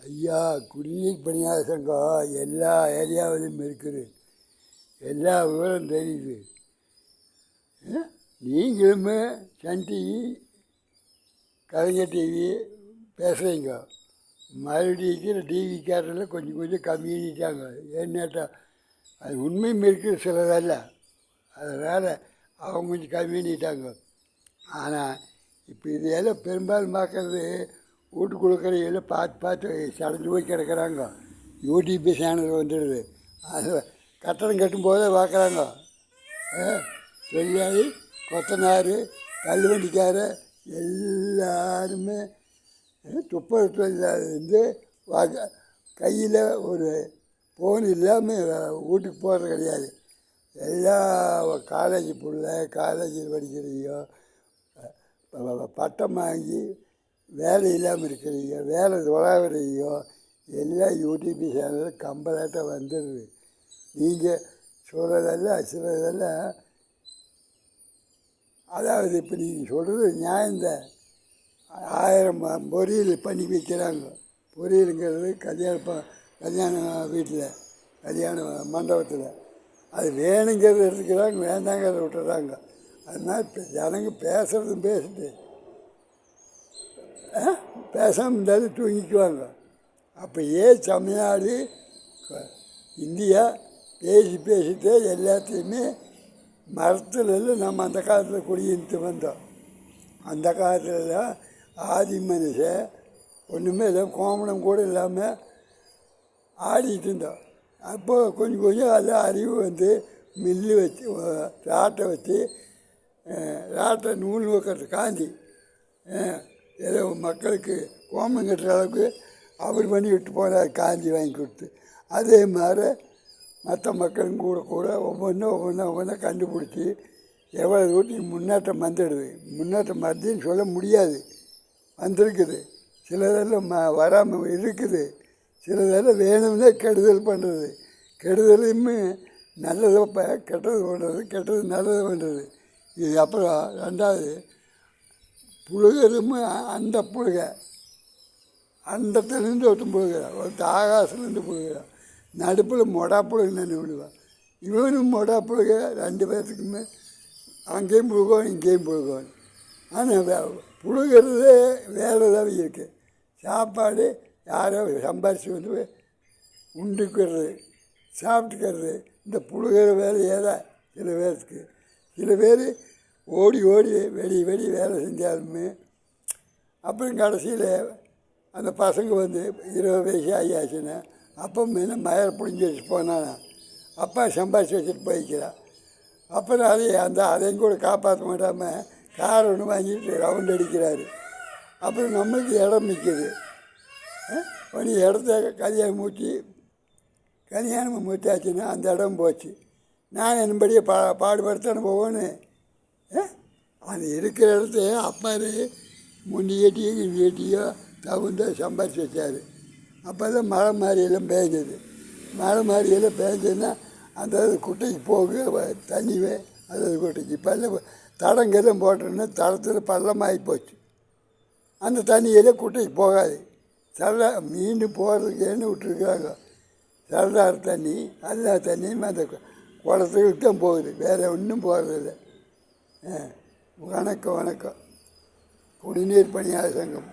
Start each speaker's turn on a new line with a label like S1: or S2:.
S1: ஐயா, குடிநீர் பணியாளர் சங்கம் எல்லா ஏரியாவிலும் இருக்குது. எல்லா விவரம் தெரியுது. நீங்களும் சன் டிவி, கலைஞர் டிவி பேசுகிறீங்க. மறுபடியும் டிவிக்காரில் கொஞ்சம் கொஞ்சம் கம்மிட்டாங்க. ஏன்னாட்டா அது உண்மையும் இருக்குது சிலதல்ல, அதனால் அவங்க கொஞ்சம் கம்மிட்டாங்க. ஆனால் இப்போ இதையெல்லாம் பெரும்பாலும் பார்க்குறது வீட்டு கொடுக்குறையில் பார்த்து பார்த்து சடைஞ்சு போய் கிடக்கிறாங்க. யூடியூப் சேனல் வந்துடுது, அது கட்டடம் கட்டும்போதே பார்க்குறாங்க. தொழிலாளி, கொத்தனார், தள்ளுவண்டிக்கார எல்லாருமே துப்புரவு தொழிலாளர்லேருந்து கையில் ஒரு ஃபோன் இல்லாமல் வீட்டுக்கு போகிறது கிடையாது. எல்லா காலேஜ் பிள்ளை, காலேஜில் படிக்கிறீங்க, பட்டம் வாங்கி வேலை இல்லாமல் இருக்கிறீங்க, வேலை தொலைவரையோ எல்லாம் யூடியூப் சேனலில் கம்பலாட்டம் வந்துடுது. நீங்கள் சொல்கிறதெல்லாம் சிலதெல்லாம், அதாவது இப்போ நீங்கள் சொல்கிறது நியாயம்தான். 1000 பொரியல் பண்ணி வைக்கிறாங்க. பொரியலுங்கிறது கல்யாண வீட்டில், கல்யாண மண்டபத்தில் அது வேணுங்கிறத எடுத்துக்கிறாங்க, வேண்டாங்கிறத விட்டுறாங்க. அதனால் இப்போ ஜனங்க பேசுகிறதும் பேசிட்டு பேசாமல் இருந்தாலும் தூங்கிக்குவாங்க. அப்போ தமிழ்நாடு, இந்தியா பேசிட்டு எல்லாத்தையுமே மரத்துலலாம் நம்ம அந்த காலத்தில் குடியிட்டு வந்தோம். அந்த காலத்துலலாம் ஆதி மனுஷன் ஒன்றுமே இல்லை, கோமணம் கூட இல்லாமல் ஆடிட்டு இருந்தோம். அப்போது கொஞ்சம் கொஞ்சம் எல்லாம் அறிவு வந்து மில்லு வச்சு, ராட்டை வச்சு, ராட்டை நூல் வைக்கிறது காந்தி ஏதோ மக்களுக்கு கோமணம் கட்டுற அளவுக்கு அவர் பண்ணி விட்டு போனார், காந்தி வாங்கி கொடுத்து. அதே மாதிரி மற்ற மக்களும் கூட ஒவ்வொன்றா கண்டுபிடிச்சி எவ்வளோ தூரத்துக்கு முன்னேற்றம் வந்துடுது. முன்னேற்றம் வருதுன்னு சொல்ல முடியாது, வந்திருக்குது. சிலதெல்லாம் வராமல் இருக்குது, சிலதெல்லாம் வேணும்னே கெடுதல் பண்ணுறது. கெடுதலையுமே நல்லதை கெட்டது பண்ணுறது, கெட்டது நல்லது பண்ணுறது. இது அப்புறம் ரெண்டாவது புழுகரும், அந்த புழுக அண்டத்துலேருந்து ஒருத்தன் புழுகிறான், ஒருத்தர் ஆகாசிலேருந்து புழுகிறான், நடுப்பில் மொடா புழுகு நின்று விடுவான். இவனும் மொடா புழுக, 2 பேர்த்துக்குமே அங்கேயும் புழுகுவான், இங்கேயும் புழுகுவான். ஆனால் புழுகிறது வேறு ஏதாவது இருக்குது. சாப்பாடு யாரோ சம்பாரித்து வந்து உண்டுக்கிறது, சாப்பிட்டுக்கிறது. இந்த புழுகிற வேலையே தான் சில பேருக்கு. சில பேர் ஓடி வெடி வேலை செஞ்சாலுமே அப்புறம் கடைசியில் அந்த பசங்க வந்து 20 வயசு ஆகியாச்சுன்னா அப்போ மீன் மயிரை பிடிஞ்சி வச்சு போனானா அப்பா சம்பாதிச்சு வச்சுட்டு போய்க்கிறான். அப்புறம் அதையும் கூட காப்பாற்ற மாட்டாமல் கார் ஒன்று வாங்கிட்டு ரவுண்ட் அடிக்கிறாரு. அப்புறம் நம்மளுக்கு இடம் நிற்கிது. பண்ணி இடத்த கல்யாணம் மூச்சாச்சுன்னா அந்த இடம் போச்சு. நான் என்னபடியே பாடுபடுத்தானே போவேன்னு அது இருக்கிற இடத்த அப்பாரு முன்னி ஏட்டியோ தகுந்த சம்பாரிச்சு வச்சார். அப்போ தான் மழை மாதிரியெல்லாம் பேஞ்சது. மழை மாதிரியெல்லாம் பேஞ்சதுன்னா அந்த குட்டைக்கு போக தண்ணிவே அது குட்டைக்கு பல்ல தடங்கெல்லாம் போட்டோன்னா தடத்தில் பள்ளமாகி போச்சு. அந்த தண்ணியெல்லாம் குட்டைக்கு போகாது. சரடா மீண்டும் போகிறதுக்கேன்னு விட்டுருக்காங்க. சரடாறு தண்ணி எல்லா தண்ணியும் அந்த குளத்துக்கு தான் போகுது, வேறு ஒன்றும் போகிறதில்ல. வணக்கம். குடிநீர் பணியாளர் சங்கம்.